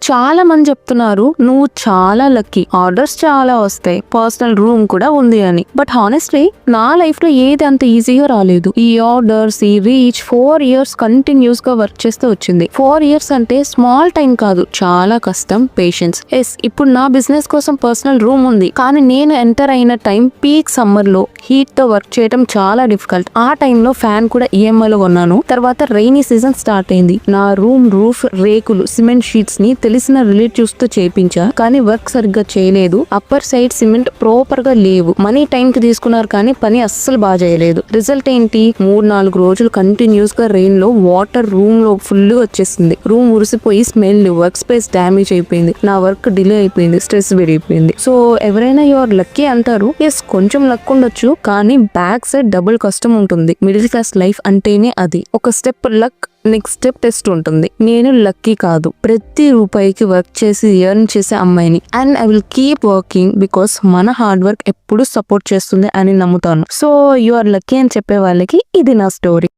చాలా మంది చెప్తున్నారు నువ్వు చాలా లక్కీ, ఆర్డర్స్ చాలా వస్తాయి, పర్సనల్ రూమ్ కూడా ఉంది అని. బట్ హానెస్ట్లీ నా లైఫ్ లో ఏది అంత ఈజీగా రాలేదు. ఈ ఆర్డర్స్, ఈ రీచ్ 4 years కంటిన్యూస్ గా వర్క్ చేస్తూ వచ్చింది. 4 years అంటే స్మాల్ టైం కాదు, చాలా కష్టం, పేషెన్స్. ఇప్పుడు నా బిజినెస్ కోసం పర్సనల్ రూమ్ ఉంది, కానీ నేను ఎంటర్ అయిన టైం పీక్ సమ్మర్ లో హీట్ తో వర్క్ చేయడం చాలా డిఫికల్ట్. ఆ టైంలో ఫ్యాన్ కూడా ఈఎంఐలో కొన్నాను. తర్వాత రైనీ సీజన్ స్టార్ట్ అయింది. నా రూమ్ రూఫ్ రేకులు, సిమెంట్ షీట్స్ ని తెలిసిన రిలేటివ్స్ తో చేయించా, కానీ వర్క్ సరిగ్గా చేయలేదు. అప్పర్ సైడ్ సిమెంట్ ప్రాపర్ గా లేవు. మనీ టైం కి తీసుకున్నారు, కానీ పని అస్సలు బాగా చేయలేదు. రిజల్ట్ ఏంటి? 3-4 రోజులు కంటిన్యూస్ గా రెయిన్ లో వాటర్ రూమ్ లో ఫుల్ గా వచ్చేసింది. రూమ్ ఉరిసిపోయి స్మెల్, వర్క్ స్పేస్ డ్యామేజ్ అయిపోయింది. నా వర్క్ డిలే అయిపోయింది, స్ట్రెస్ పెరిగిపోయింది. సో ఎవరైనా యువర్ లక్కీ అంటారు. ఎస్, కొంచెం లక్ ఉండొచ్చు, కానీ బ్యాక్ సైడ్ డబుల్ కష్టం ఉంటుంది. మిడిల్ క్లాస్ లైఫ్ అంటేనే అది. ఒక step luck, next step test ఉంటుంది. నేను లక్కీ కాదు, ప్రతి రూపాయికి వర్క్ చేసి ఎర్న్ చేసే అమ్మాయిని. And I will keep working because మన హార్డ్ వర్క్ ఎప్పుడు సపోర్ట్ చేస్తుంది అని నమ్ముతాను. సో యు ఆర్ లక్కీ అని చెప్పే వాళ్ళకి ఇది నా స్టోరీ.